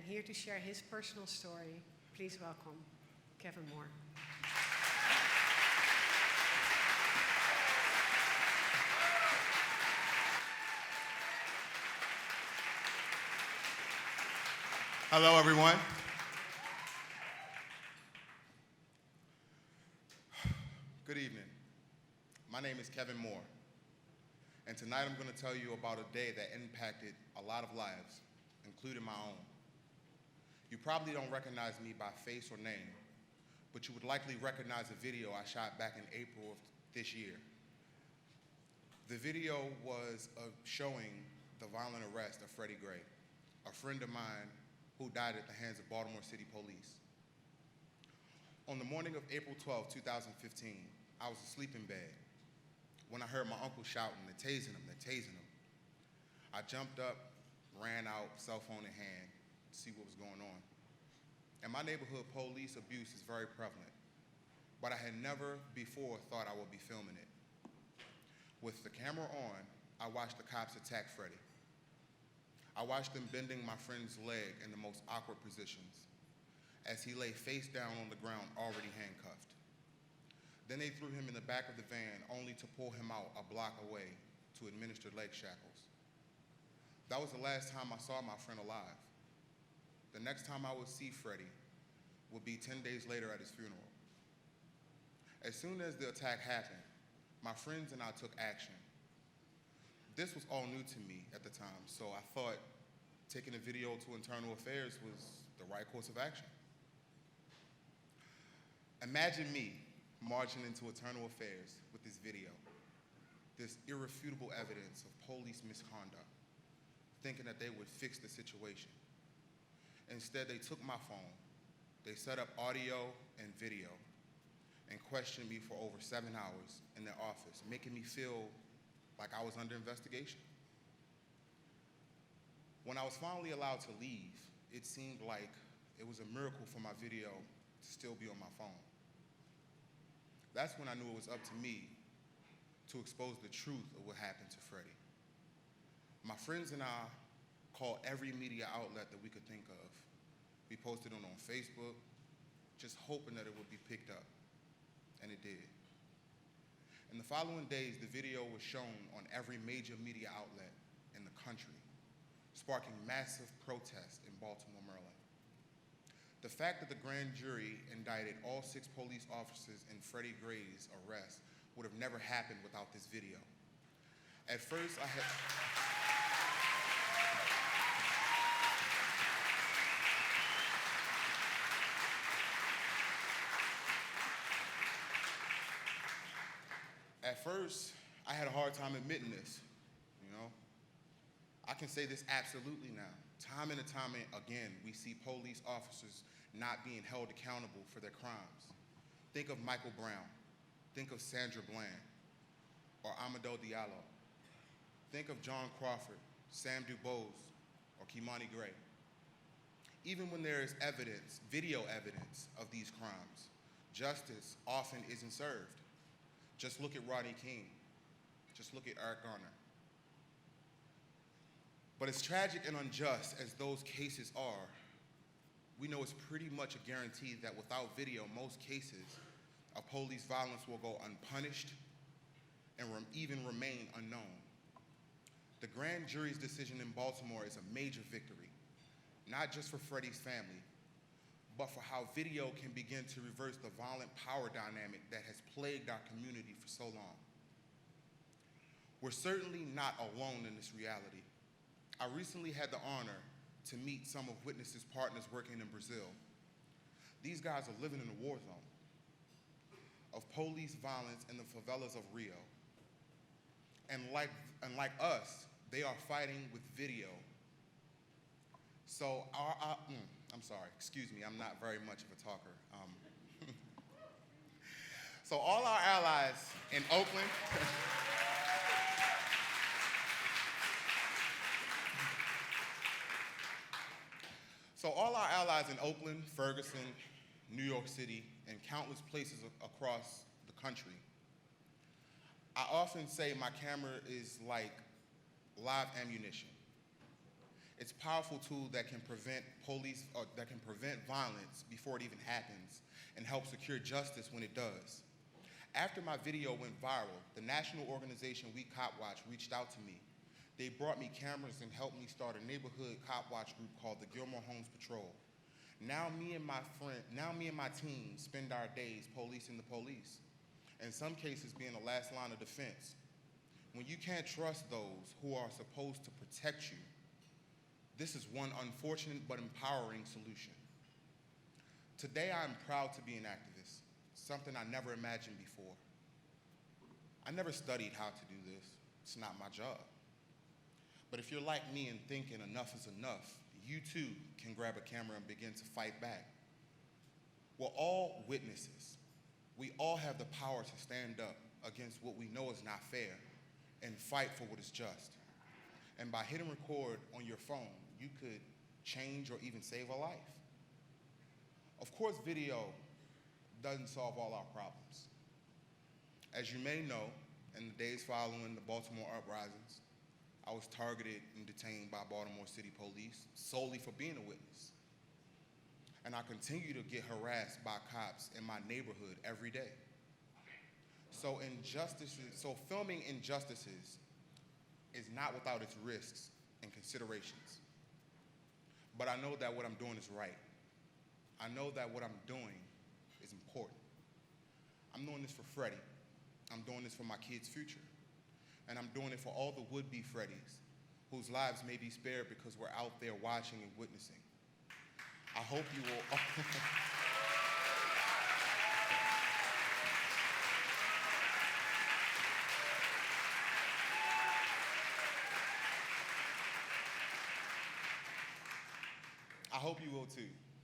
here to share his personal story, please welcome Kevin Moore. Hello, everyone. Good evening. My name is Kevin Moore, and tonight I'm going to tell you about a day that impacted a lot of lives, including my own. You probably don't recognize me by face or name, but you would likely recognize a video I shot back in April of this year. The video was showing the violent arrest of Freddie Gray, a friend of mine who died at the hands of Baltimore City Police. On the morning of April 12, 2015, I was asleep in bed when I heard my uncle shouting, "They're tasing him, they're tasing him." I jumped up, ran out, cell phone in hand, to see what was going on. In my neighborhood, police abuse is very prevalent, but I had never before thought I would be filming it. With the camera on, I watched the cops attack Freddie. I watched them bending my friend's leg in the most awkward positions as he lay face down on the ground, already handcuffed. Then they threw him in the back of the van, only to pull him out a block away to administer leg shackles. That was the last time I saw my friend alive. The next time I would see Freddie would be 10 days later at his funeral. As soon as the attack happened, my friends and I took action. This was all new to me at the time, so I thought taking a video to Internal Affairs was the right course of action. Imagine me marching into Internal Affairs with this video, this irrefutable evidence of police misconduct, thinking that they would fix the situation. Instead, they took my phone, they set up audio and video, and questioned me for over 7 hours in their office, making me feel like I was under investigation. When I was finally allowed to leave, it seemed like it was a miracle for my video to still be on my phone. That's when I knew it was up to me to expose the truth of what happened to Freddie. My friends and I called every media outlet that we could think of. We posted it on Facebook, just hoping that it would be picked up, and it did. In the following days, the video was shown on every major media outlet in the country, sparking massive protests in Baltimore, Maryland. The fact that the grand jury indicted all 6 police officers in Freddie Gray's arrest would have never happened without this video. At first, I had a hard time admitting this, you know? I can say this absolutely now. Time and time again, we see police officers not being held accountable for their crimes. Think of Michael Brown. Think of Sandra Bland or Amadou Diallo. Think of John Crawford, Sam DuBose, or Kimani Gray. Even when there is evidence, video evidence of these crimes, justice often isn't served. Just look at Rodney King. Just look at Eric Garner. But as tragic and unjust as those cases are, we know it's pretty much a guarantee that without video, most cases of police violence will go unpunished and even remain unknown. The grand jury's decision in Baltimore is a major victory, not just for Freddie's family, but for how video can begin to reverse the violent power dynamic that has plagued our community for so long. We're certainly not alone in this reality. I recently had the honor to meet some of Witness's partners working in Brazil. These guys are living in a war zone of police violence in the favelas of Rio. And like us, they are fighting with video. So I'm sorry, excuse me, I'm not very much of a talker. So all our allies in Oakland, Ferguson, New York City, and countless places across the country, I often say my camera is like live ammunition. It's a powerful tool that can prevent violence before it even happens and help secure justice when it does. After my video went viral, the national organization We Cop Watch reached out to me. They brought me cameras and helped me start a neighborhood cop watch group called the Gilmore Homes Patrol. Now me and my team spend our days policing the police, in some cases being the last line of defense. When you can't trust those who are supposed to protect you, this is one unfortunate but empowering solution. Today I'm proud to be an activist, something I never imagined before. I never studied how to do this. It's not my job. But if you're like me and thinking enough is enough, you too can grab a camera and begin to fight back. We're all witnesses. We all have the power to stand up against what we know is not fair and fight for what is just. And by hitting record on your phone, you could change or even save a life. Of course, video doesn't solve all our problems. As you may know, in the days following the Baltimore uprisings, I was targeted and detained by Baltimore City Police solely for being a witness. And I continue to get harassed by cops in my neighborhood every day. So filming injustices is not without its risks and considerations. But I know that what I'm doing is right. I know that what I'm doing is important. I'm doing this for Freddie. I'm doing this for my kids' future. And I'm doing it for all the would-be Freddies whose lives may be spared because we're out there watching and witnessing. I hope you will. I hope you will too.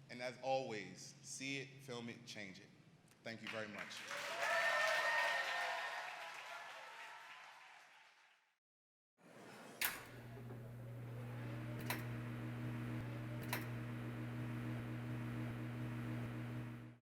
And as always, see it, film it, change it. Thank you very much.